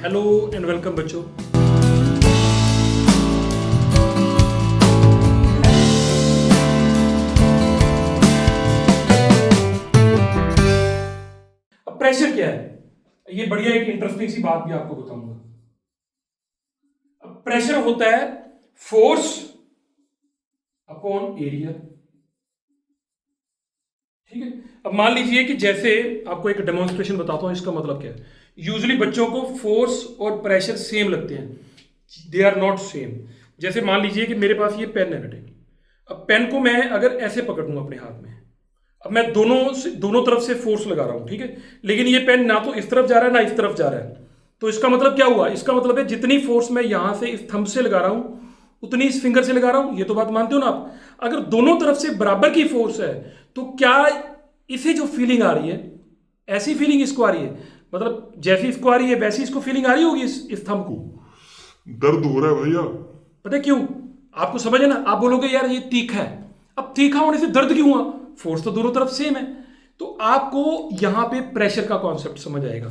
Hello and welcome बच्चों। अब pressure क्या है, ये बढ़िया एक इंटरेस्टिंग सी बात भी आपको बताऊंगा। अब प्रेशर होता है फोर्स अपॉन एरिया। ठीक है, अब मान लीजिए कि जैसे आपको एक डेमोन्स्ट्रेशन बताता हूं, इसका मतलब क्या है। यूजुअली बच्चों को फोर्स और प्रेशर सेम लगते हैं, दे आर नॉट सेम। जैसे मान लीजिए कि मेरे पास ये पेन है बेटे, अब पेन को मैं अगर ऐसे पकड़ूंगा अपने हाथ में, अब मैं दोनों तरफ से फोर्स लगा रहा हूं, ठीक है, लेकिन ये पेन ना तो इस तरफ जा रहा है ना इस तरफ जा रहा है। तो इसका मतलब क्या हुआ, इसका मतलब है जितनी फोर्स मैं यहां से इस थंब से लगा रहा हूं उतनी इस फिंगर से लगा रहा हूं। ये तो बात मानते हो ना आप। अगर दोनों तरफ से बराबर की फोर्स है तो क्या इसे जो फीलिंग आ रही है, ऐसी फीलिंग इसको आ रही है, मतलब जैसी इसको आ रही है वैसी इसको फीलिंग आ रही होगी इस थंब को। दर्द हो रहा है भैया। पता है क्यों? आपको समझ है ना, आप बोलोगे यार ये तीखा है, अब तीखा होने से दर्द क्यों हुआ? फोर्स तो दोनों तरफ सेम है। तो आपको यहां पे प्रेशर का कॉन्सेप्ट समझ आएगा।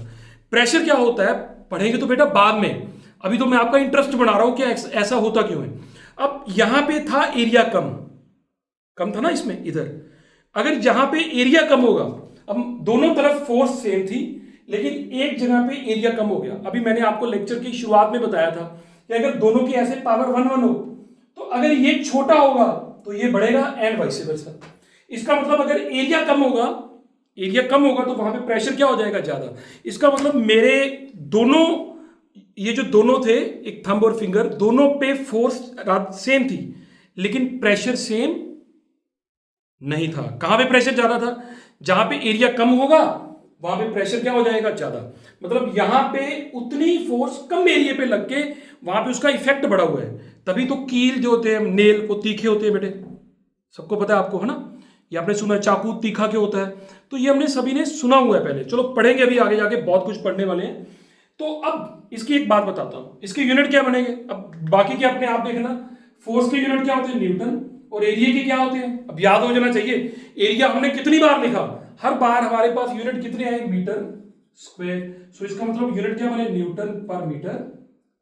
प्रेशर क्या होता है पढ़ेंगे तो बेटा बाद में, अभी तो मैं आपका इंटरेस्ट बना रहा हूं कि ऐसा होता क्यों है। अब यहां पे था एरिया कम कम था ना इसमें, इधर अगर यहां पे एरिया कम होगा, अब दोनों तरफ फोर्स सेम थी लेकिन एक जगह पे एरिया कम हो गया। अभी मैंने आपको लेक्चर की शुरुआत में बताया था कि अगर दोनों की ऐसे पावर 1 1 हो तो अगर ये छोटा होगा तो ये बढ़ेगा एंड वाइस वर्सा। इसका मतलब अगर एरिया कम होगा तो वहां पे प्रेशर क्या हो जाएगा, ज्यादा। इसका मतलब मेरे दोनों, ये जो दोनों थे एक थंब और फिंगर, दोनों पे फोर्स सेम थी लेकिन प्रेशर सेम नहीं था। कहां पे प्रेशर ज्यादा था? जहां पे एरिया कम होगा वहां पे प्रेशर क्या हो जाएगा, ज्यादा। मतलब यहां पे उतनी फोर्स कम एरिया पे लग के वहां पे उसका इफेक्ट बढ़ा हुआ है। तभी तो कील जो होते हैं, नेल वो तीखे होते हैं बेटे, सबको पता है आपको, है ना। ये आपने सुना है चाकू तीखा क्यों होता है, तो ये हमने सभी ने सुना हुआ है पहले। चलो पढ़ेंगे अभी आगे जाके, बहुत कुछ पढ़ने वाले हैं। तो अब इसकी एक बात बताता हूं, इसके यूनिट क्या बनेंगे। अब बाकी के अपने आप देखना। फोर्स के यूनिट क्या होते हैं, न्यूटन, और एरिया के क्या होते हैं, अब याद हो जाना चाहिए। एरिया हमने कितनी बार लिखा, हर बार हमारे पास यूनिट कितने आए, मीटर स्क्वायर। सो इसका मतलब यूनिट क्या बने, न्यूटन पर मीटर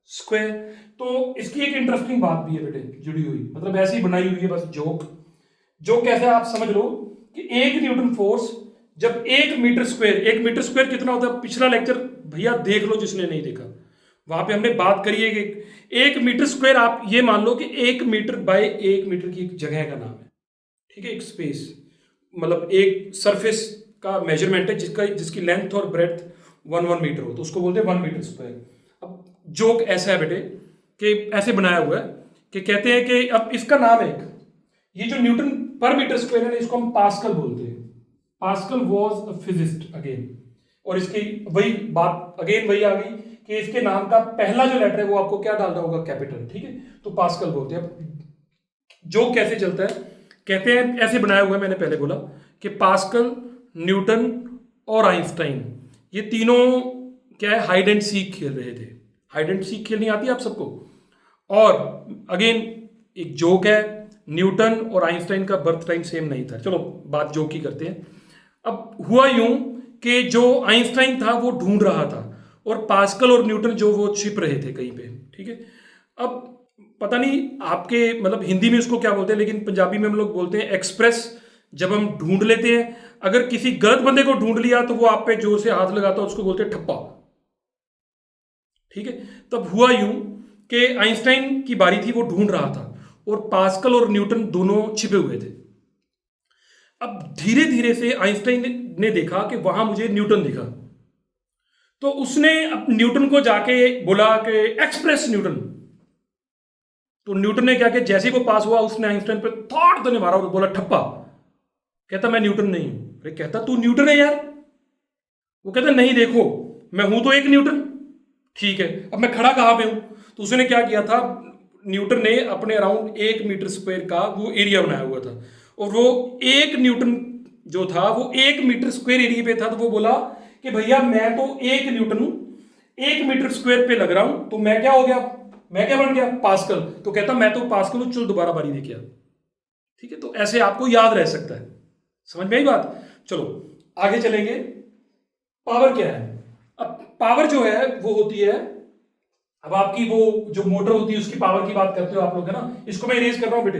स्क्वायर। तो इसकी एक इंटरेस्टिंग बात भी है बेटे जुड़ी हुई, मतलब ऐसी बनाई हुई है बस जोक। जो कैसे आप समझ लो कि 1 न्यूटन फोर्स जब 1 मीटर स्क्वायर कितना होता है, पिछला लेक्चर भैया देख लो जिसने नहीं देखा, वहां पे हमने बात करी है कि 1 मीटर स्क्वायर, आप ये मान लो कि 1 मीटर बाय 1 मीटर की एक जगह का नाम है, ठीक है, एक स्पेस, मतलब एक सरफेस का मेजरमेंट है जिसकी लेंथ और ब्रेड्थ 1 1 मीटर हो, तो उसको बोलते हैं 1 मीटर स्क्वायर। अब जोक ऐसा है बेटे कि ऐसे बनाया हुआ है कि कहते हैं कि अब इसका नाम है, ये जो न्यूटन पर मीटर स्क्वायर है इसको हम पास्कल बोलते हैं। Pascal was a physicist again, और इसकी वही बात अगेन वही आ गई कि इसके नाम का पहला जो लेटर है वो आपको क्या डालना होगा, कैपिटल, ठीक है, तो पास्कल बोलते हैं। जो कैसे चलता है, कहते हैं ऐसे बनाया हुआ है, मैंने पहले बोला कि पास्कल, न्यूटन और आइंस्टाइन, ये तीनों क्या है, हाइड एंड सीक खेल रहे थे। हाइड एंड सीक खेलनी आती है आप सबको। और अगेन एक जोक है, न्यूटन और आइंस्टाइन का बर्थ टाइम सेम नहीं था। चलो बात जोक की करते हैं। अब हुआ यूं कि जो आइंस्टाइन था वो ढूंढ रहा था और पास्कल और न्यूटन जो वो छिप रहे थे कहीं पे, ठीक है। अब पता नहीं आपके मतलब हिंदी में उसको क्या बोलते हैं, लेकिन पंजाबी में हम लोग बोलते हैं एक्सप्रेस। जब हम ढूंढ लेते हैं, अगर किसी गलत बंदे को ढूंढ लिया तो वो आप पे जोर से हाथ लगाता है, उसको बोलते हैं ठप्पा, ठीक है। तब हुआ यूं कि आइंस्टाइन की बारी थी, वो ढूंढ रहा था और पास्कल और न्यूटन दोनों छिपे हुए थे। अब धीरे धीरे से आइंस्टाइन ने देखा कि वहां मुझे न्यूटन दिखा, तो उसने अब न्यूटन को जाके बोला कि एक्सप्रेस न्यूटन। तो न्यूटन ने क्या किया, जैसे ही वो पास हुआ उसने आइंस्टाइन पे थोड़ा तो मारा और बोला ठप्पा। कहता मैं न्यूटन नहीं हूं। अरे कहता तू न्यूटन है यार। वो कहता नहीं देखो, मैं हूं तो एक न्यूटन। ठीक है, अब मैं खड़ा कहां पे हूं? तो उसने क्या किया था, न्यूटन ने अपने अराउंड 1 मीटर स्क्वायर का वो एरिया बनाया हुआ था, और वो 1 न्यूटन जो था वो 1 मीटर स्क्वायर एरिया पे था। तो वो बोला कि भैया मैं तो 1 न्यूटन हूं, 1 मीटर स्क्वायर पे लग रहा हूं, तो मैं क्या हो गया, मैं क्या बन गया, पास्कल। तो कहता मैं तो पास्कल हूं, चल दोबारा बारी देखिए। ठीक है, तो ऐसे आपको याद रह सकता है। समझ में आई बात? चलो आगे चलेंगे। पावर क्या है? अब पावर जो है वो होती है अब आपकी वो जो मोटर होती है उसकी पावर की बात करते हो आप लोग, है ना। इसको मैं इरेज कर रहा हूं बेटे,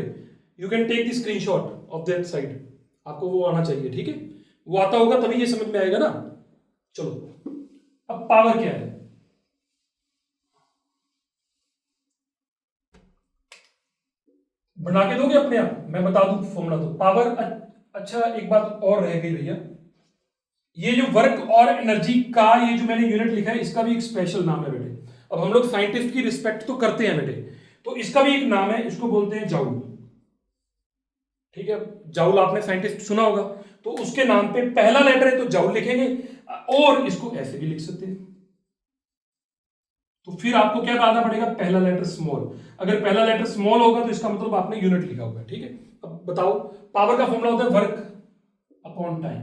you can take the screenshot of that side, आपको वो आना चाहिए, ठीक है। वो आता होगा तभी ये समझ में आएगा ना। चलो, अब पावर क्या है, बना के दोगे अपने आप, मैं बता दूं फॉर्मूला तो पावर। अच्छा एक बात और रह गई भैया, ये जो वर्क और एनर्जी का ये जो मैंने यूनिट लिखा है इसका भी एक स्पेशल नाम है बेटे। अब हम लोग साइंटिस्ट की रिस्पेक्ट तो करते हैं बेटे, तो इसका भी एक नाम है, इसको बोलते हैं जाउल, ठीक है। जाउल आपने साइंटिस्ट सुना होगा, तो उसके नाम पे पहला लेटर है तो जाउल लिखेंगे, और इसको ऐसे भी लिख सकते हैं। तो फिर आपको क्या डालना पड़ेगा, पहला लेटर स्मॉल। अगर पहला लेटर स्मॉल होगा तो इसका मतलब आपने यूनिट लिखा होगा, ठीक है। अब बताओ, पावर का फॉर्मूला होता है वर्क अपॉन टाइम,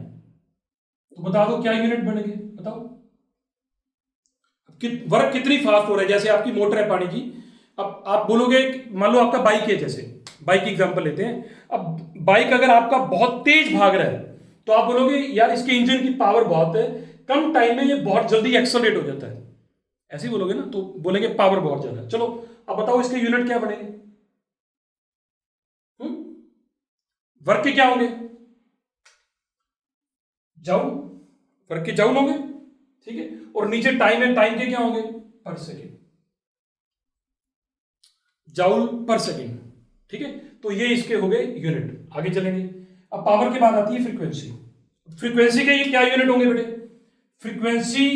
तो बता दो क्या यूनिट बनेंगे, बताओ। वर्क कितनी फास्ट हो रहा है, जैसे आपकी मोटर है पानी की, अब आप बोलोगे, मान लो आपका बाइक है, जैसे बाइक की एग्जांपल लेते हैं। अब बाइक अगर आपका बहुत तेज भाग रहा है तो आप बोलोगे यार इसके इंजन की पावर बहुत है, कम टाइम में ये बहुत जल्दी एक्सलरेट हो जाता है, ऐसे ही बोलोगे ना, तो बोलेंगे पावर बहुत ज्यादा है। चलो अब बताओ इसके यूनिट क्या बनेंगे, वर्क के क्या होंगे, जाउल, वर्क के जाउल होंगे, ठीक है। और नीचे टाइम है, टाइम के क्या होंगे, पर सेकेंड, जाउल पर सेकेंड, ठीक है। तो ये इसके हो गए यूनिट। आगे चलेंगे, अब पावर के बाद आती है फ्रीक्वेंसी। फ्रीक्वेंसी के ये क्या यूनिट होंगे बेटे, फ्रीक्वेंसी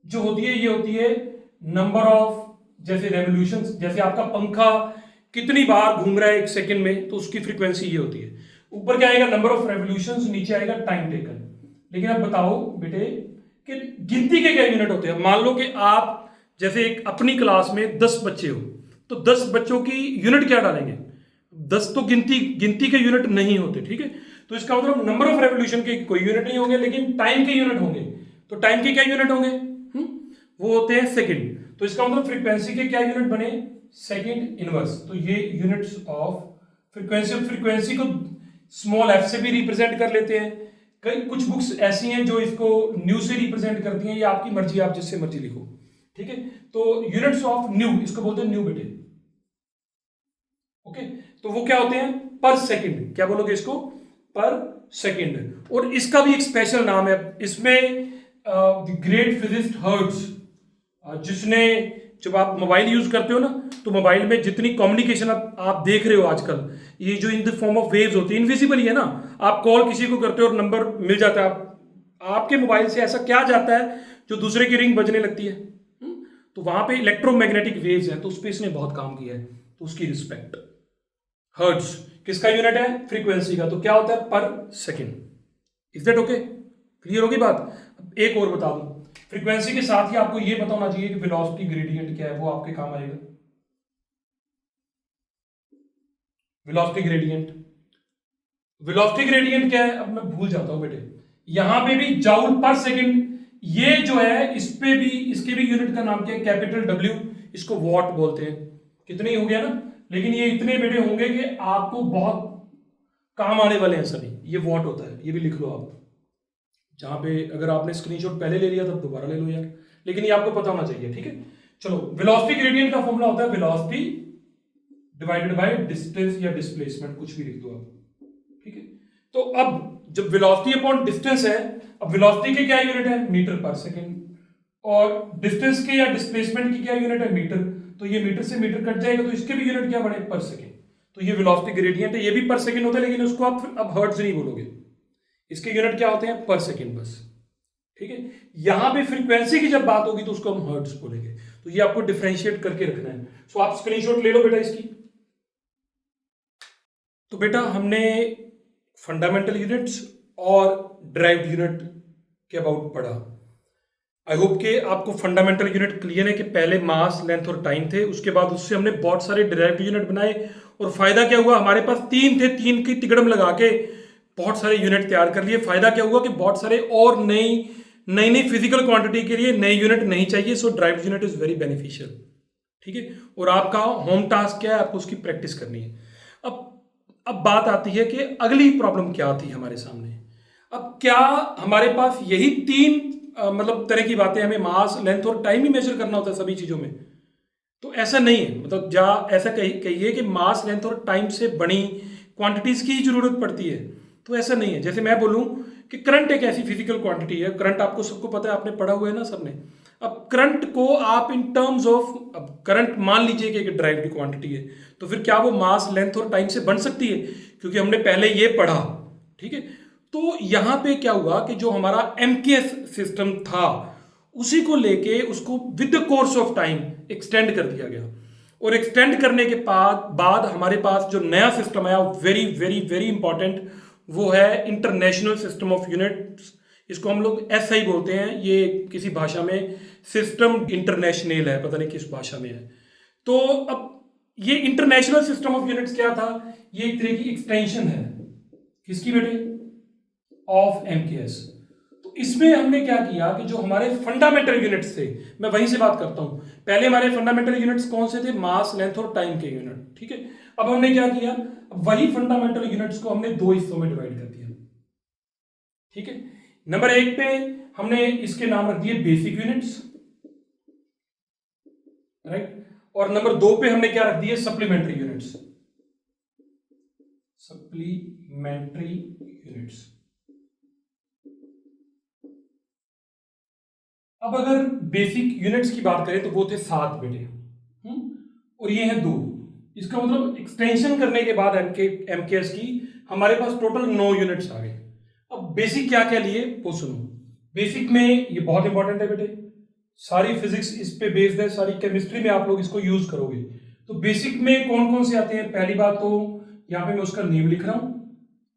जो होती है ये होती है नंबर ऑफ, जैसे रेवोल्यूशंस, जैसे आपका पंखा कितनी बार घूम रहा है एक सेकंड में, तो उसकी फ्रीक्वेंसी ये होती है। ऊपर क्या आएगा, नंबर ऑफ रेवोल्यूशंस, नीचे आएगा टाइम टेकन। लेकिन अब बताओ बेटे कि गिनती के क्या यूनिट होते हैं। मान लो कि आप जैसे एक अपनी क्लास में 10 बच्चे हो, तो 10 बच्चों की यूनिट क्या डालेंगे, 10 तो गिनती के यूनिट नहीं होते, ठीक है। तो इसका मतलब नंबर ऑफ रेवोल्यूशन के कोई यूनिट नहीं होंगे, लेकिन टाइम के यूनिट होंगे। तो टाइम के क्या यूनिट होंगे, वो होते हैं सेकंड। तो इसका मतलब फ्रीक्वेंसी के क्या यूनिट बने, सेकंड इनवर्स। तो ये यूनिट्स ऑफ फ्रीक्वेंसी। फ्रीक्वेंसी को स्मॉल एफ से भी रिप्रेजेंट कर लेते हैं, कई कुछ बुक्स ऐसी हैं जो इसको न्यू से रिप्रेजेंट करती हैं, ये आपकी मर्जी, आप जिससे मर्जी लिखो, ठीक है। तो यूनिट्स ऑफ न्यू, इसको बोलते हैं न्यू बेटे, ओके। तो वो क्या होते हैं, पर सेकंड, क्या बोलोगे इसको, पर सेकंड। और इसका भी एक स्पेशल नाम है, इसमें द ग्रेट फिजिसिस्ट हर्ट्ज, जिसने, जब आप मोबाइल यूज करते हो ना, तो मोबाइल में जितनी कम्युनिकेशन आप देख रहे हो आजकल, ये जो in the form of waves होती है, इनविजिबल ही है ना। आप कॉल किसी को करते हो और नंबर मिल जाता है, आपके मोबाइल से ऐसा क्या जाता है जो दूसरे की रिंग बजने लगती है, तो वहां पे इलेक्ट्रोमैग्नेटिक वेव्स है, तो उस पर इसने बहुत काम किया है, तो उसकी रिस्पेक्ट। हर्ट्ज किसका यूनिट है, फ्रीक्वेंसी का, तो क्या होता है, पर second. Is that okay, clear होगी बात। एक और बता दूं, फ्रीक्वेंसी के साथ ही आपको यह पता होना चाहिए कि वेलोसिटी ग्रेडियंट क्या है, वो आपके काम आएगा। वेलोसिटी ग्रेडियंट, वेलोसिटी ग्रेडियंट क्या है, अब मैं भूल जाता हूं बेटे। यहां पे भी जाउल पर सेकंड, ये जो है इस पे भी, इसके भी यूनिट का नाम क्या है, कैपिटल डब्ल्यू, इसको वॉट बोलते हैं। कितने हो गया ना, लेकिन ये इतने बेटे होंगे कि आपको बहुत काम आने वाले हैं सभी। ये वॉट होता है, ये भी लिख लो आप, जहां पे अगर आपने स्क्रीनशॉट पहले ले लिया तब दोबारा ले लो यार, लेकिन ये आपको पता होना चाहिए, ठीक है। चलो, वेलोसिटी ग्रेडियंट का फॉर्मूला होता है वेलोसिटी डिवाइडेड बाय डिस्टेंस या डिस्प्लेसमेंट, कुछ भी लिख दो आप, ठीक है। तो अब जब वेलोसिटी अपॉन डिस्टेंस है, अब वेलोसिटी के क्या यूनिट है, मीटर पर सेकेंड, और डिस्टेंस के या डिस्प्लेसमेंट की क्या यूनिट है, मीटर। तो ये मीटर से मीटर कट जाएगा, तो इसके भी यूनिट क्या बने, पर सेकेंड। तो ये वेलोसिटी ग्रेडियंट है, ये भी पर सेकेंड होता है, लेकिन उसको आप अब हर्ट्ज नहीं बोलोगे, इसके यूनिट क्या होते हैं, पर सेकेंड बस, ठीक है। यहां पे फ्रीक्वेंसी की जब बात होगी तो उसको हम हर्ट्ज बोलेंगे। तो ये आपको डिफरेंशिएट करके रखना है। सो आप स्क्रीनशॉट ले लो बेटा इसकी। तो बेटा हमने फंडामेंटल यूनिट्स और डिराइव्ड यूनिट के अबाउट पढ़ा। आई होप कि आपको फंडामेंटल यूनिट क्लियर है कि पहले मास, लेंथ और टाइम थे, उसके बाद उससे हमने बहुत सारे डिराइव्ड यूनिट बनाए, और फायदा क्या हुआ, हमारे पास 3 थे, 3 की तिकड़म लगा के बहुत सारे यूनिट तैयार कर लिए। फायदा क्या हुआ कि बहुत सारे और नई फिजिकल क्वांटिटी के लिए नए यूनिट नहीं चाहिए। So derived unit is very beneficial, ठीक है। और आपका होम टास्क क्या है, आपको उसकी प्रैक्टिस करनी है। अब बात आती है कि अगली प्रॉब्लम क्या थी हमारे सामने। अब क्या हमारे पास यही 3 मतलब तरह की बातें, हमें मास, लेंथ और टाइम ही मेजर करना होता है सभी चीज़ों में। तो ऐसा नहीं है, मतलब ऐसा कहिए कि मास, लेंथ और टाइम से बनी क्वांटिटीज़ की ही जरूरत पड़ती है, तो ऐसा नहीं है। जैसे मैं बोलूँ कि करंट एक ऐसी फिजिकल क्वांटिटी है, करंट आपको सबको पता है, आपने पढ़ा हुआ है ना सबने। अब करंट को आप इन टर्म्स ऑफ, अब करंट मान लीजिए कि एक ड्राइव्ड क्वांटिटी है, तो फिर क्या वो मास, लेंथ और टाइम से बन सकती है? क्योंकि हमने पहले ये पढ़ा, ठीक है। तो यहां पे क्या हुआ कि जो हमारा एमकेएस सिस्टम था, उसी को लेके उसको with the course of time extend कर दिया गया, और एक्सटेंड करने के बाद हमारे पास जो नया सिस्टम आया, वेरी वेरी वेरी इंपॉर्टेंट, वो है इंटरनेशनल सिस्टम ऑफ यूनिट्स। इसको हम लोग एसआई बोलते हैं, ये किसी भाषा में सिस्टम इंटरनेशनल है, पता नहीं किस भाषा में है। तो अब ये इंटरनेशनल सिस्टम ऑफ यूनिट्स क्या था? ये एक तरह की एक्सटेंशन है, किसकी बेटे? Of MKS. तो इसमें हमने क्या किया कि जो हमारे फंडामेंटल यूनिट्स थे, मैं वहीं से बात करता हूं, पहले हमारे फंडामेंटल यूनिट्स कौन से थे? मास, लेंथ और टाइम के यूनिट, ठीक है। अब हमने क्या किया, वही फंडामेंटल यूनिट्स को हमने दो हिस्सों में डिवाइड कर दिया, ठीक है। नंबर एक पे हमने इसके नाम रख दिए बेसिक यूनिट्स, राइट, और नंबर दो पे हमने क्या रख दिए? Supplementary units, supplementary units. अब अगर बेसिक यूनिट्स की बात करें तो वो थे 7 बेटे, और ये हैं 2। इसका मतलब एक्सटेंशन करने के बाद एमकेएस की हमारे पास टोटल 9 यूनिट्स आ गए। अब बेसिक क्या क्या लिए वो सुनो। बेसिक में ये बहुत इंपॉर्टेंट है बेटे, सारी फिजिक्स इस पे बेस्ड है, सारी केमिस्ट्री में आप लोग इसको यूज करोगे। तो बेसिक में कौन कौन से आते हैं? पहली बात तो यहाँ पे मैं उसका नेम लिख रहा हूं,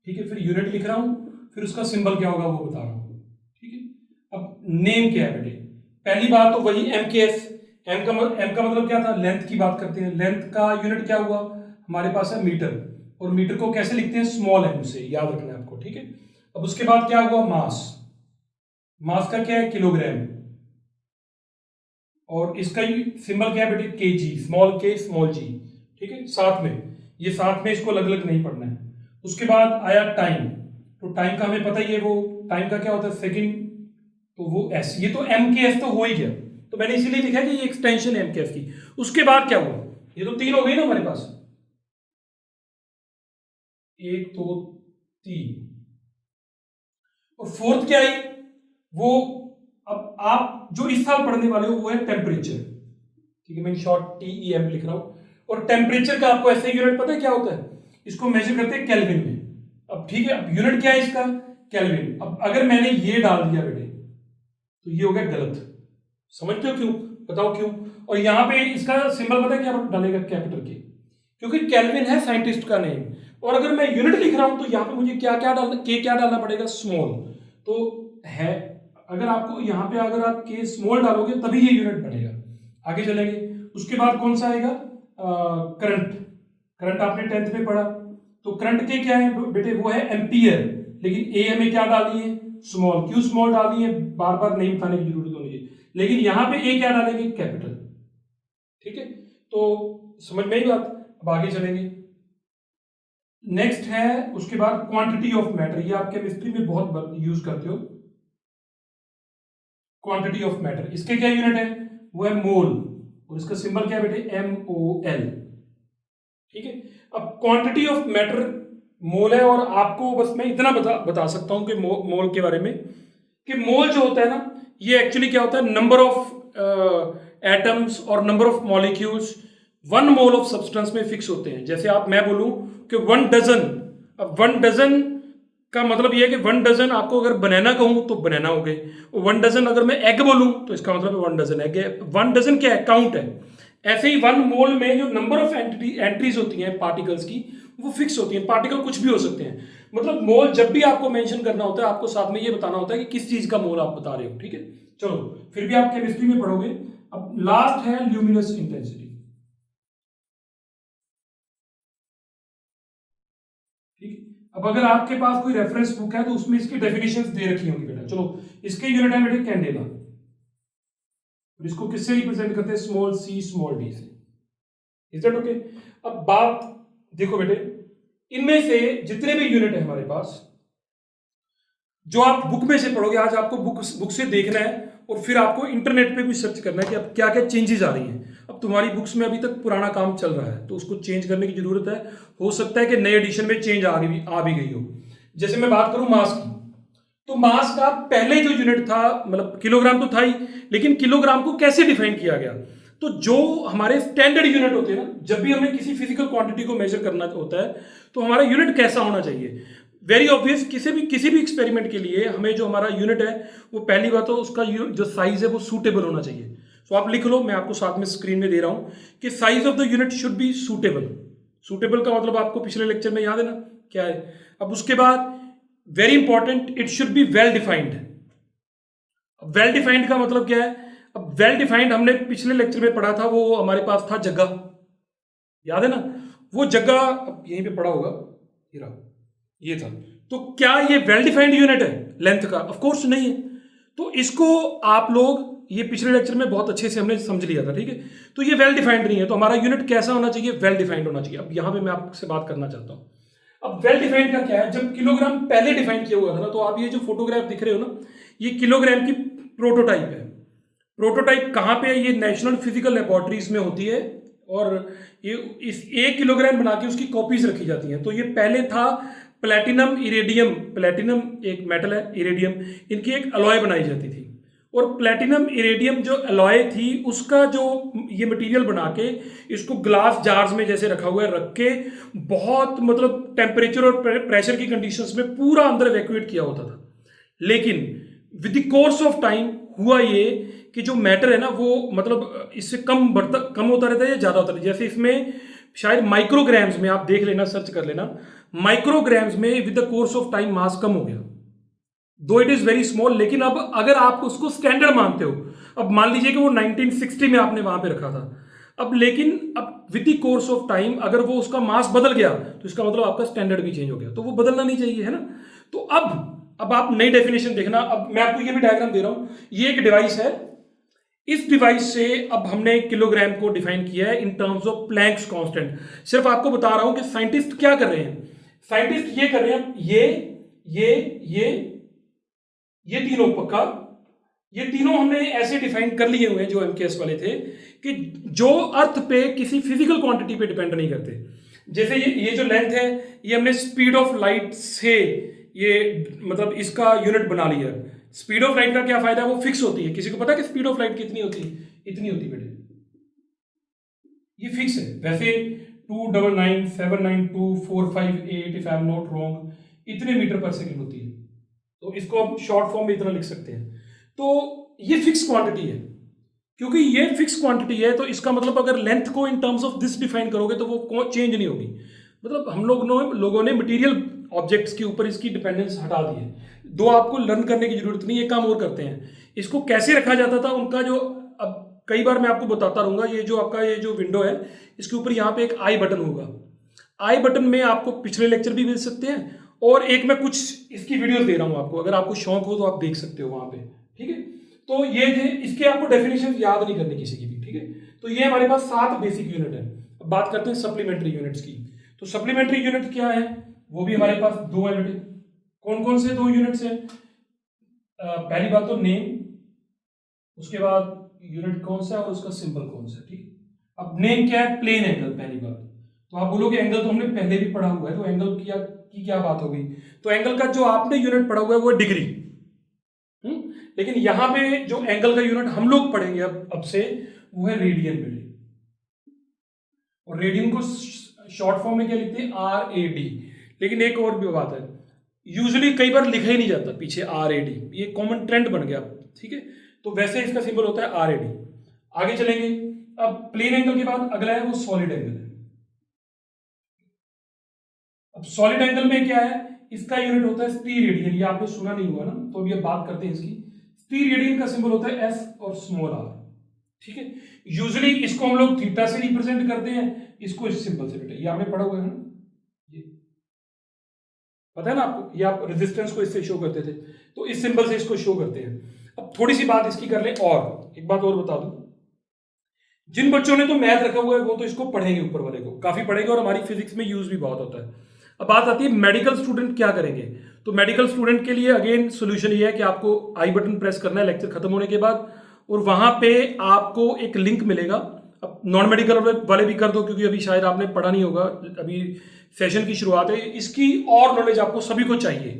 ठीक है, फिर यूनिट लिख रहा हूं, फिर उसका सिंबल क्या होगा वो बता रहा हूं, ठीक है। अब नेम क्या है बेटे? पहली बात तो वही एमकेएस। एम का मतलब क्या था? लेंथ की बात करते हैं। लेंथ का यूनिट क्या हुआ? हमारे पास है मीटर, और मीटर को कैसे लिखते हैं? स्मॉल एम से, याद रखना है आपको, ठीक है। अब उसके बाद क्या हुआ? मास। मास का क्या है? किलोग्राम, और इसका सिंबल क्या है बेटे? केजी, स्मॉल के स्मॉल जी, ठीक है। साथ में ये, साथ में इसको अलग अलग नहीं पढ़ना है। उसके बाद आया टाइम, तो टाइम का हमें पता ही है, वो टाइम का क्या होता है? सेकंड, तो वो एस, ये तो एमकेएस तो हो ही गया, तो मैंने इसीलिए लिखा है कि ये एक्सटेंशन है एमकेएस की। उसके बाद क्या हुआ? ये तो 3 हो गई ना हमारे पास, 1 2 3, और फोर्थ क्या आई? वो, अब आप जो इस साल पढ़ने वाले हो वो है टेम्परेचर, ठीक है। मैं शॉर्ट टीईएम लिख रहा हूं। और टेम्परेचर का आपको ऐसे यूनिट पता है क्या होता है? इसको मेजर करते हैं केल्विन में। अब ठीक है, अब यूनिट क्या है इसका? केल्विन। अब अगर मैंने ये डाल दिया बेटे तो ये हो गया गलत, समझते हो क्यों? बताओ क्यों? और यहां पे इसका सिंबल पता है क्या डालेगा? कैपिटल के, क्योंकि केल्विन है साइंटिस्ट का नेम। और अगर मैं यूनिट लिख रहा हूं तो यहां पे मुझे क्या क्या डालना, के क्या डालना पड़ेगा? स्मॉल। तो है, अगर आपको यहां पे अगर आप के स्मॉल डालोगे तभी ये यूनिट बनेगा। आगे चलेंगे। उसके बाद कौन सा आएगा? करंट। करंट आपने 10th में पढ़ा, तो करंट के क्या है बेटे? वो है एम्पियर, लेकिन ए हमें क्या डालनी है? स्मॉल। क्यों स्मॉल डालनी है? बार बार नहीं बताने की जरूरत होनी है, लेकिन यहां पे ए क्या डालेंगे? कैपिटल, ठीक है। तो समझ में ही बात। अब आगे चलेंगे। नेक्स्ट है उसके बाद क्वांटिटी ऑफ मैटर, ये आप केमिस्ट्री में बहुत यूज करते हो, क्वांटिटी ऑफ मैटर। इसके क्या यूनिट है? वो है मोल, और इसका सिंबल क्या है बेटे? MOL, ठीक है। अब क्वांटिटी ऑफ मैटर मोल है, और आपको बस मैं इतना बता सकता हूं कि मोल के बारे में, कि मोल जो होता है ना, ये एक्चुअली क्या होता है? नंबर ऑफ एटम्स और number of molecules 1 mole of substance में फिक्स होते हैं। जैसे आप, मैं बोलूं कि 1 डजन, अब 1 डजन का मतलब ये है कि 1 डजन आपको अगर बनाना कहूं तो बनाना हो गए, 1 डजन अगर मैं एग बोलूं तो इसका मतलब 1 डजन एग है। 1 डजन क्या है? काउंट है। ऐसे ही 1 मोल में जो नंबर ऑफ एंट्रीज होती हैं पार्टिकल्स की, वो फिक्स होती हैं। पार्टिकल कुछ भी हो सकते हैं, मतलब मोल जब भी आपको मेंशन करना होता है, आपको साथ में ये बताना होता है कि किस चीज का मोल आप बता रहे हो, ठीक है। चलो, फिर भी आप केमिस्ट्री में पढ़ोगे। अब लास्ट है ल्यूमिनस इंटेंसिटी, ठीक है। अब अगर आपके पास कोई रेफरेंस बुक है तो उसमें इसकी डेफिनेशंस दे रखी होंगी बेटा। चलो, इसके यूनिट है बेटे कैंडेला, और इसको किससे रिप्रेजेंट करते हैं? स्मॉल c स्मॉल d से। Is that okay? अब बात देखो बेटे, इनमें से जितने भी यूनिट है हमारे पास, जो आप बुक में से पढ़ोगे, आज आपको बुक से देखना है और फिर आपको इंटरनेट पे भी सर्च करना है कि अब क्या क्या चेंजेस आ रही हैं। अब तुम्हारी बुक्स में अभी तक पुराना काम चल रहा है तो उसको चेंज करने की जरूरत है। हो सकता है कि नए एडिशन में चेंज आ भी गई हो। जैसे मैं बात करूं मास की, तो मास का पहले जो यूनिट था, मतलब किलोग्राम तो था ही, लेकिन किलोग्राम को कैसे डिफाइन किया गया? तो जो हमारे स्टैंडर्ड यूनिट होते हैं ना, जब भी हमें किसी फिजिकल क्वांटिटी को मेजर करना होता है तो हमारा यूनिट कैसा होना चाहिए? वेरी ऑब्वियस, किसी भी एक्सपेरिमेंट के लिए हमें जो हमारा यूनिट है वो पहली बात तो उसका जो साइज है वो सूटेबल होना चाहिए। तो आप लिख लो, मैं आपको साथ में स्क्रीन में दे रहा हूं कि size of the unit should be suitable. Suitable का मतलब आपको पिछले लेक्चर में याद है ना क्या है? अब उसके बाद very important, it should be well defined. Well defined का मतलब क्या है? अब वेल डिफाइंड हमने पिछले लेक्चर में पढ़ा था, वो हमारे पास था जगह, याद है ना? वो जगह अब यहीं पे पढ़ा होगा, ये रहा, ये था। तो क्या ये वेल डिफाइंड यूनिट है लेंथ का? ऑफ कोर्स नहीं है। तो इसको आप लोग, ये पिछले लेक्चर में बहुत अच्छे से हमने समझ लिया था, ठीक है? तो ये वेल डिफाइंड नहीं है, तो हमारा यूनिट कैसा होना चाहिए? वेल डिफाइंड होना चाहिए। अब यहां पे मैं आपसे बात करना चाहता हूं, अब वेल डिफाइंड का क्या है? जब किलोग्राम पहले डिफाइन किया हुआ था ना, तो आप ये जो फोटोग्राफ दिख रहे हो ना, ये किलोग्राम की प्रोटोटाइप है। प्रोटोटाइप कहां पे है? ये नेशनल फिजिकल लेबोरेटरीज में होती है और ये इस 1 किलोग्राम बना के उसकी कॉपीज रखी जाती हैं। तो ये पहले था प्लैटिनम इरेडियम, प्लैटिनम एक मेटल है, इरेडियम, इनकी एक अलॉय बनाई जाती थी। और प्लैटिनम इरेडियम जो अलॉय थी उसका जो ये मटेरियल बना के इसको ग्लास जार्स में जैसे रखा हुआ है, रख के बहुत मतलब टेम्परेचर और प्रेशर की कंडीशंस में पूरा अंदर इवैक्यूएट किया होता था। लेकिन with the course of time हुआ ये कि जो मैटर है ना वो मतलब इससे कम होता रहता है या ज्यादा होता रहता है। जैसे इसमें शायद माइक्रोग्राम्स में, आप देख लेना, सर्च कर लेना, माइक्रोग्राम्स में with the course of time mass कम हो गया, दो इट इज वेरी स्मॉल। लेकिन अब अगर आप उसको स्टैंडर्ड मानते हो, अब मान लीजिए कि वो 1960 में आपने वहां पे रखा था, अब लेकिन अब with the course of time अगर वो उसका मास बदल गया तो इसका मतलब आपका स्टैंडर्ड भी चेंज हो गया, तो वो बदलना नहीं चाहिए, है ना? तो अब आप नई डेफिनेशन देखना। अब मैं आपको ये भी डायग्राम दे रहा हूं, ये एक डिवाइस है, इस डिवाइस से अब हमने किलोग्राम को डिफाइन किया है in terms of Planck's constant. सिर्फ आपको बता रहा हूं कि साइंटिस्ट क्या कर रहे हैं। साइंटिस्ट ये कर रहे हैं, ये तीनों पक्का, ये तीनों हमने ऐसे डिफाइन कर लिए हुए हैं जो एमकेएस वाले थे, कि जो अर्थ पे किसी फिजिकल क्वांटिटी पे डिपेंड नहीं करते। जैसे ये जो लेंथ है, ये हमने स्पीड ऑफ लाइट से ये मतलब इसका यूनिट बना लिया। स्पीड ऑफ लाइट का क्या फायदा है? वो फिक्स होती है। किसी को पता है कि स्पीड ऑफ लाइट कितनी होती है? इतनी होती है बेटे, ये फिक्स है। वैसे 299792458 if I am not wrong, इतने मीटर पर सेकेंड होती है। तो इसको हम शॉर्ट फॉर्म में इतना लिख सकते हैं। तो ये फिक्स क्वांटिटी है। क्योंकि ये फिक्स क्वांटिटी है तो इसका मतलब अगर लेंथ को in terms of this define करोगे तो वो चेंज नहीं होगी। मतलब हम लोगों ने मटेरियल ऑब्जेक्ट्स के ऊपर इसकी डिपेंडेंस हटा दी है। दो आपको लर्न करने की जरूरत नहीं, ये काम और करते हैं। इसको कैसे रखा जाता था उनका जो, अब कई बार मैं आपको बताता रहूंगा। ये जो आपका ये जो विंडो है, इसके ऊपर यहाँ पे एक आई बटन होगा। आई बटन में आपको पिछले लेक्चर भी मिल सकते हैं और एक मैं कुछ इसकी वीडियोस दे रहा हूं आपको, अगर आपको शौक हो तो आप देख सकते हो वहां पे, ठीक है? तो ये थे, इसके आपको डेफिनेशन याद नहीं करने किसी की भी, ठीक है? तो ये हमारे पास 7 बेसिक यूनिट है। अब बात करते हैं सप्लीमेंट्री यूनिट्स की। तो सप्लीमेंट्री यूनिट क्या है? वो भी हमारे पास 2 है बेटे। कौन कौन से 2 यूनिट्स हैं? पहली बात तो नेम, उसके बाद यूनिट कौन सा है और उसका सिंबल कौन सा, ठीक? अब नेम क्या है? Plane angle. पहली बात तो आप बोलोगे एंगल तो हमने पहले भी पढ़ा हुआ है, तो एंगल की क्या बात हो गई? तो एंगल का जो आपने यूनिट पढ़ा हुआ है वो है डिग्री। लेकिन यहां पे जो एंगल का यूनिट हम लोग पढ़ेंगे अब से, वो है रेडियन बेटे। और रेडियन को शॉर्ट फॉर्म में क्या लिखते हैं? RAD। लेकिन एक और भी बात है, यूजुअली कई बार लिखा ही नहीं जाता पीछे RAD, ये कॉमन ट्रेंड बन गया, ठीक है? तो वैसे इसका सिंबल होता है RAD। आगे चलेंगे। अब प्लेन एंगल के बाद अगला है वो सॉलिड एंगल है। अब सॉलिड एंगल में क्या है? इसका यूनिट होता है स्टीरेडियन। ये आपने सुना नहीं हुआ ना, तो अभी अब बात करते हैं इसकी। स्टीरेडियन का सिंबल होता है S और स्मॉल r, ठीक है? यूजुअली इसको हम लोग थीटा से रिप्रेजेंट करते हैं, इसको इस सिंबल से बेटा। ये आपने पढ़ा हुआ है ना, ये पता है ना आपको? ये आप रेजिस्टेंस को इससे शो करते थे, तो इस सिंबल से इसको शो करते हैं। अब थोड़ी सी बात इसकी कर ले, और एक बात और बता दूं, जिन बच्चों ने तो मैथ रखा हुआ है वो तो इसको पढ़ेंगे, ऊपर वाले को काफी पढ़ेंगे और हमारी फिजिक्स में यूज भी बहुत होता है। अब बात आती है मेडिकल स्टूडेंट क्या करेंगे। तो मेडिकल स्टूडेंट के लिए अगेन सोल्यूशन ये है कि आपको आई बटन प्रेस करना है लेक्चर खत्म होने के बाद, और वहां पे आपको एक लिंक मिलेगा। अब नॉन मेडिकल वाले भी कर दो, क्योंकि अभी शायद आपने पढ़ा नहीं होगा, अभी सेशन की शुरुआत है, इसकी और नॉलेज आपको सभी को चाहिए,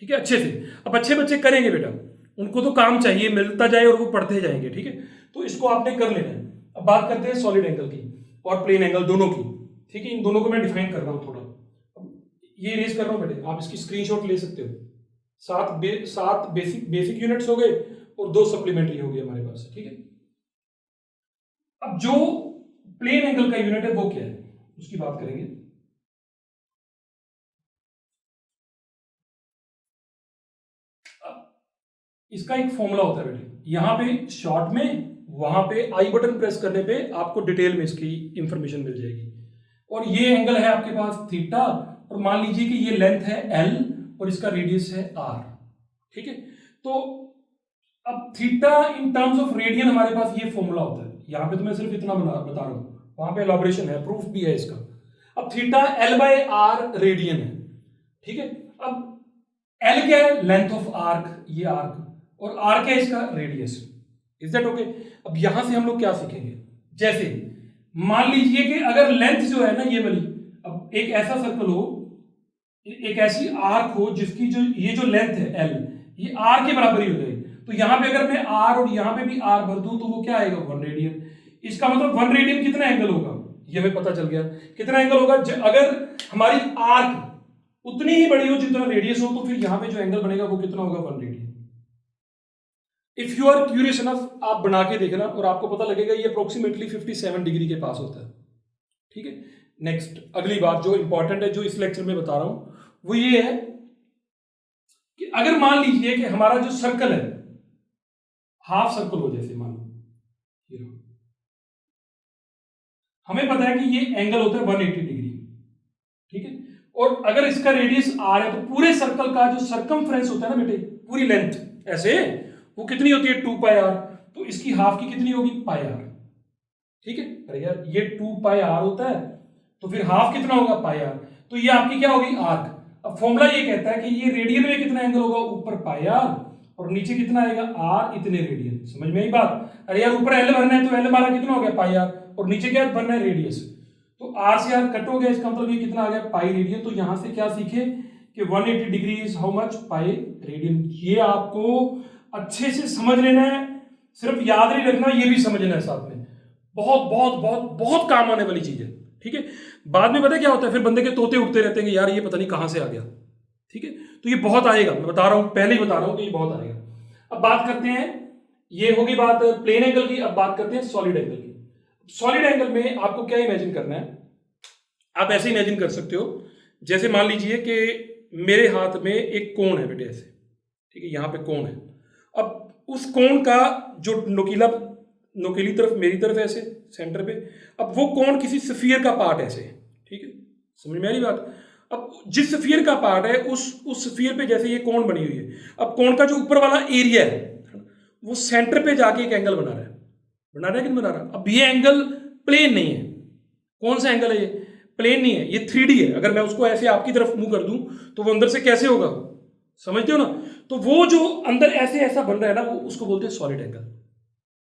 ठीक है, अच्छे से। अब अच्छे बच्चे करेंगे बेटा, उनको तो काम चाहिए, मिलता जाए और वो पढ़ते जाएंगे, ठीक है, तो इसको आपने कर लेना है। अब बात करते हैं सॉलिड एंगल की और प्लेन एंगल दोनों की, ठीक है। इन दोनों को मैं डिफाइन कर रहा हूं थोड़ा, ये इरेज कर रहा हूं बेटे, आप इसकी स्क्रीनशॉट ले सकते हो। सात बेसिक यूनिट्स हो गए और 2 सप्लीमेंट्री हो गए हमारे पास, ठीक है। अब जो प्लेन एंगल का यूनिट है वो क्या है, उसकी बात करेंगे। इसका एक फॉर्मूला होता है बेटे, यहां पे शॉर्ट में, वहां पे आई बटन प्रेस करने पे आपको डिटेल में इसकी इंफॉर्मेशन मिल जाएगी। और ये एंगल है आपके पास थीटा, और मान लीजिए कि ये लेंथ है एल और इसका रेडियस है आर, ठीक है। तो अब theta in terms of radian हमारे पास ये फॉर्मूला होता है, यहां पे तो मैं सिर्फ इतना बता रहा हूं, वहां पे एलॉबरेशन है, प्रूफ भी है इसका। अब theta L by R radian है, ठीक है। अब एल क्या है, लेंथ ऑफ आर्क, ये आर्क, और आर क्या है इसका, रेडियस। Is that okay. अब यहां से हम लोग क्या सीखेंगे, जैसे मान लीजिए कि अगर लेंथ जो है ना ये वाली, अब एक ऐसा सर्कल हो, एक ऐसी आर्क हो जिसकी जो ये जो लेंथ है एल, ये आर के बराबर ही हो जाए, तो यहां पे अगर मैं आर और यहां पे भी आर भर दूं तो वो क्या आएगा, 1 रेडियन। इसका मतलब 1 रेडियन कितना एंगल होगा, ये हमें पता चल गया कितना एंगल होगा। अगर हमारी आर्क उतनी ही बड़ी हो जितना रेडियस हो, तो फिर यहां पे जो एंगल बनेगा वो कितना होगा, 1 radian. If you are curious enough, आप बना के देखना और आपको पता लगेगा ये अप्रोक्सीमेटली 57 डिग्री के पास होता है, ठीक है। नेक्स्ट अगली बात जो इंपॉर्टेंट है, जो इस लेक्चर में बता रहा हूं, वो ये है कि अगर मान लीजिए कि हमारा जो सर्कल है हाफ सर्कल हो, जैसे मान लो हमें पता है कि ये एंगल होता है 180 डिग्री, ठीक है। और अगर इसका रेडियस आर है, तो पूरे सर्कल का जो सर्कमफ्रेंस होता है ना बेटे, पूरी लेंथ ऐसे, वो कितनी होती है, 2 पाई आर। तो इसकी हाफ की कितनी होगी, पाई आर, ठीक है। अरे यार ये 2 पाई आर होता है, तो फिर हाफ कितना होगा, पाई आर। तो ये आपकी क्या होगी, आर्क। अब फॉर्मूला ये कहता है कि ये रेडियन में कितना एंगल होगा, ऊपर पाई आर और नीचे कितना आएगा, आर इतने रेडियन। समझ में आई बात। अरे यार ऊपर एल भरना है, तो एल हमारा कितना हो गया, पाई आर, और नीचे क्या भरना है, रेडियस। तो आर से आर कट हो गया, इसका मतलब ये कितना आ गया, पाई रेडियन। तो यहां से क्या सीखे कि 180 degree is how much, pi radian. ये आपको अच्छे से समझ लेना है, सिर्फ याद नहीं रखना, ये भी समझना है साथ में। बहुत बहुत बहुत बहुत काम आने वाली चीज है, ठीक है। बाद में पता है क्या होता है, फिर बंदे के तोते उठते रहते हैं कि यार ये पता नहीं कहां से आ गया, ठीक है। तो ये बहुत आएगा, मैं बता रहा हूं, पहले ही बता रहा हूं कि ये बहुत आएगा। अब बात करते हैं, ये होगी बात प्लेन एंगल की। अब बात करते हैं सॉलिड एंगल की। सॉलिड एंगल में आपको क्या इमेजिन करना है, आप ऐसे इमेजिन कर सकते हो, जैसे मान लीजिए कि मेरे हाथ में एक कोण है बेटे, ऐसे, ठीक है, यहां पे कोण है। अब उस कोण का जो नोकीली तरफ मेरी तरफ है, ऐसे सेंटर पे, अब वो कोण किसी स्फीयर का पार्ट है, ऐसे, ठीक है, समझ में आ रही बात। अब जिस स्फीयर का पार्ट है, उस स्फीयर पे जैसे ये कोण बनी हुई है, अब कोण का जो ऊपर वाला एरिया है वो सेंटर पे जाके एक एंगल बना रहा है कि नहीं बना रहा। अब ये एंगल प्लेन नहीं है, कौन सा एंगल है ये, प्लेन नहीं है, ये 3D है। अगर मैं उसको ऐसे आपकी तरफ मुंह कर दूं तो वो अंदर से कैसे होगा, समझते हो ना। तो वो जो अंदर ऐसे ऐसा बन रहा है ना, वो उसको बोलते हैं सॉलिड एंगल,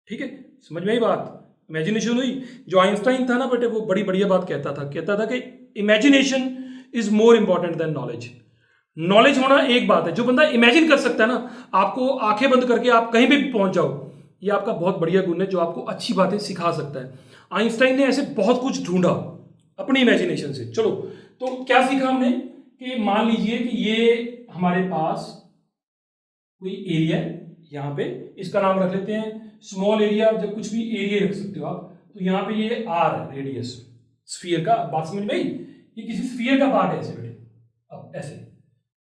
ठीक है। समझ में आई बात, इमेजिनेशन हुई। जो आइंस्टाइन था ना बेटे, वो बड़ी बढ़िया बात कहता था कि imagination is more important then knowledge. Knowledge होना एक बात है, जो बंदा इमेजिन कर सकता है ना, आपको आंखें बंद करके आप कहीं भी पहुंच जाओ, ये आपका बहुत बढ़िया गुण है, जो आपको अच्छी बातें सिखा सकता है। आइंस्टाइन ने ऐसे बहुत कुछ ढूंढा अपनी इमेजिनेशन से। चलो, तो क्या सीखा हमने कि मान लीजिए कि ये हमारे पास कोई एरिया है, यहां पे इसका नाम रख लेते हैं स्मॉल एरिया, जब कुछ भी एरिया रख सकते हो आप। तो यहां पे ये आर है, रेडियस स्फीयर का। बात समझ में आई, ये किसी स्फीयर का पार्ट है ऐसे बेटे, अब ऐसे,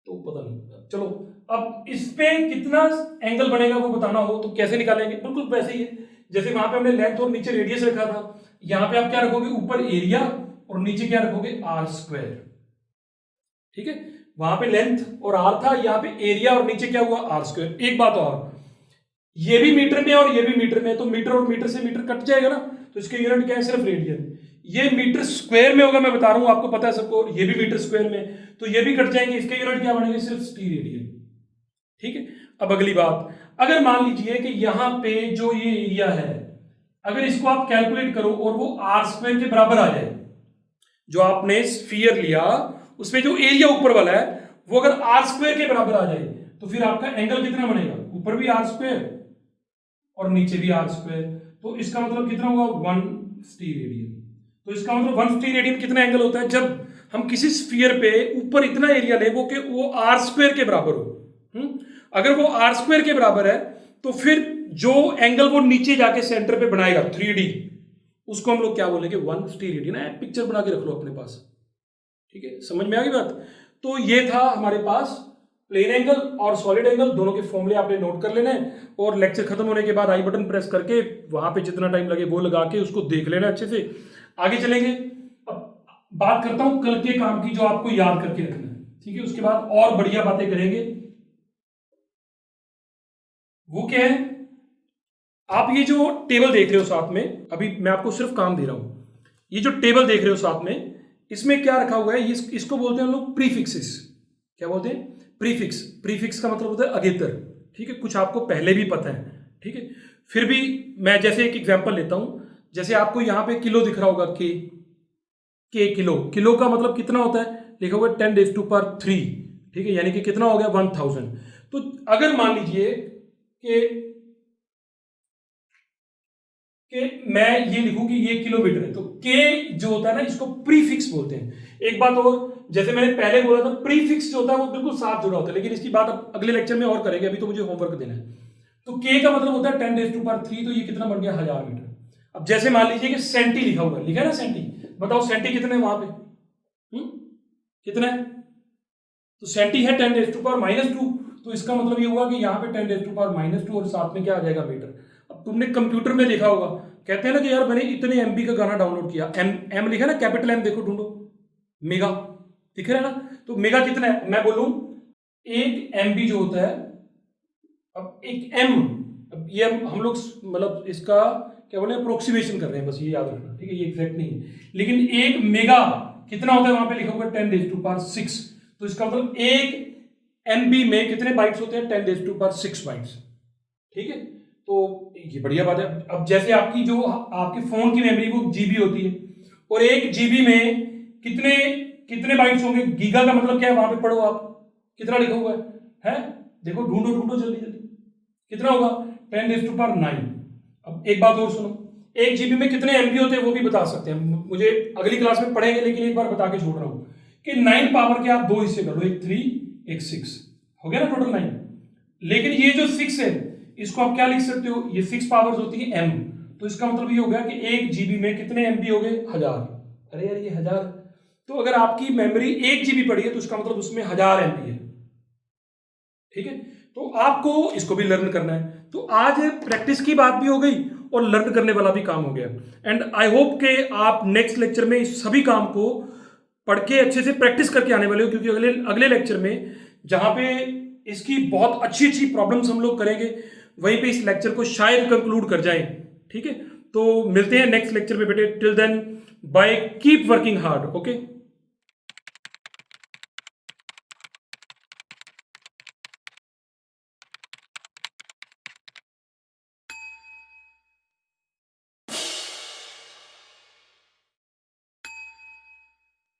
तो पता नहीं, चलो अब इस पे कितना एंगल बनेगा वो बताना हो तो कैसे निकालेंगे, बिल्कुल वैसे ही है जैसे वहां पे हमने लेंथ और नीचे रेडियस रखा था। यहां पे आप क्या रखोगे, ऊपर एरिया और नीचे क्या रखोगे, आर स्क्वायर, ठीक है। वहां पे लेंथ और आर था, यहां पे एरिया और नीचे क्या हुआ, आर स्क्वायर। एक बात और, ये भी मीटर में और ये भी मीटर में, तो मीटर और मीटर से मीटर कट जाएगा ना, तो इसके यूनिट क्या है, सिर्फ रेडियन। ये मीटर स्क्वायर में होगा, मैं बता रहा हूं आपको पता है सबको, ये भी मीटर स्क्वायर में, तो ये भी कट जाएंगे, इसके यूनिट क्या बनेंगे, सिर्फ स्टीरेडियन। ठीक है, अब अगली बात, अगर मान लीजिए कि यहां पे जो ये एरिया है, अगर इसको आप कैलकुलेट करो और वो आर स्क्वायर के बराबर आ जाए, जो आपने स्फीयर लिया उसमें जो एरिया ऊपर वाला है वो अगर आर स्क्वायर के बराबर आ जाए, तो फिर आपका एंगल कितना बनेगा, ऊपर भी आर स्क्वायर और नीचे भी आर स्क्वायर, तो इसका मतलब कितना होगा, 1 स्टीरेडियन। तो इसका मतलब 1 स्टीरेडियन कितना एंगल होता है, जब हम किसी स्फीयर पे ऊपर इतना एरिया ले वो आर स्क्वायर के बराबर हो। अगर वो आर स्क्वायर के बराबर है तो फिर जो एंगल वो नीचे जाके सेंटर पे बनाएगा 3D, उसको हम लोग क्या बोलेंगे, 1 स्टीरेडियन है। पिक्चर बना के रख लो अपने पास, ठीक है, समझ में आ गई बात। तो ये था हमारे पास प्लेन एंगल और सॉलिड एंगल, दोनों के फॉर्मूले आपने नोट कर लेने हैं, और लेक्चर खत्म होने के बाद आई बटन प्रेस करके वहां पे जितना टाइम लगे वो लगा के उसको देख लेना अच्छे से। आगे चलेंगे, अब बात करता हूं कल के काम की जो आपको याद करके रखना है, ठीक है, उसके बाद और बढ़िया बातें करेंगे। वो क्या है, आप ये जो टेबल देख रहे हो साथ में, अभी मैं आपको सिर्फ काम दे रहा हूं, ये जो टेबल देख रहे हो साथ में, इसमें क्या रखा हुआ है, इसको बोलते हैं हम लोग प्रीफिक्सेस। क्या बोलते हैं, प्रीफिक्स। प्रीफिक्स का मतलब होता है अगेतर, ठीक है, कुछ आपको पहले भी पता है, ठीक है, फिर भी मैं जैसे एक एग्जांपल लेता हूं, जैसे आपको यहां पे किलो दिख रहा होगा, के किलो, किलो का मतलब कितना होता है, लिखा हुआ है 10⁻3, ठीक है, यानी कि कितना हो गया, 1000। तो अगर मान लीजिए कि मैं ये लिखूं कि ये किलोमीटर है, तो के जो होता है ना, इसको प्रीफिक्स बोलते हैं। एक बात और, जैसे मैंने पहले बोला था, प्रीफिक्स जो होता है वो बिल्कुल साथ जुड़ा होता है, लेकिन इसकी बात अब अगले लेक्चर में और करेंगे, अभी तो मुझे होमवर्क देना है। तो के का मतलब होता है 10⁻3, तो ये कितना बन गया, 1000 मीटर। अब जैसे मान लीजिए कि सेंटी लिखा हुआ है, लिखा है ना सेंटी, बताओ सेंटी कितने हैं वहां पे, कितना है, तो सेंटी है 10⁻², तो इसका मतलब ये हुआ कि यहाँ पे 10⁻², और साथ में क्या आ जाएगा, मीटर। अब तुमने कंप्यूटर में देखा होगा, कहते हैं ना कि यार मैंने इतने MB का गाना डाउनलोड किया, एम लिखा ना, कैपिटल M, देखो ढूंढो, मेगा दिख रहा है ना, तो मेगा कितना है, मैं बोलूं 1 MB जो होता है, अब एक M, अब ये हम लोग मतलब इसका क्या बोले, अप्रोक्सीमेशन कर रहे हैं, बस ये याद रखना, ठीक है, ये एग्जैक्ट नहीं है, लेकिन 1 मेगा कितना होता है, वहां पे लिखा हुआ 10⁻6, तो इसका मतलब 1 MB में कितने बाइट्स होते हैं, 10⁻6 बाइट्स, ठीक है। तो ये बढ़िया बात है। अब जैसे आपकी जो आपके फोन की मेमोरी वो GB होती है, और 1 GB में कितने कितने बाइट्स होंगे, गीगा का मतलब क्या है, वहां पे पढ़ो आप, कितना लिखा हुआ है, देखो, ढूंढो जल्दी जल्दी, कितना होगा, 10⁹। अब एक बात और सुनो, 1 GB में कितने MB होते हैं वो भी बता सकते हैं, मुझे अगली क्लास में पढ़ेंगे, लेकिन एक बार बता के छोड़ रहा हूं कि 9 पावर के आप 2 हिस्से कर लो, एक 3 एक 6, हो गया ना, टोटल 9। लेकिन ये जो 6 है, इसको आप क्या लिख सकते हो, ये 6 पावर्स होती है M, तो इसका मतलब ये हो गया कि 1 GB में कितने MB हो गए, 1000। अरे यार ये 1000, तो अगर आपकी मेमोरी 1 GB पड़ी है तो इसका मतलब उसमें 1000 MB है, ठीक है। तो आपको इसको भी लर्न करना है। तो आज प्रैक्टिस की बात भी हो गई और लर्न करने वाला भी काम हो गया, एंड आई होप कि आप नेक्स्ट लेक्चर में इस सभी काम को पढ़ के अच्छे से प्रैक्टिस करके आने वाले हो, क्योंकि अगले लेक्चर में जहां पे इसकी बहुत अच्छी अच्छी प्रॉब्लम्स हम लोग करेंगे, वहीं पे इस लेक्चर को शायद कंक्लूड कर जाएं, ठीक है। तो मिलते हैं नेक्स्ट लेक्चर में बेटे, till then bye, keep working hard, okay.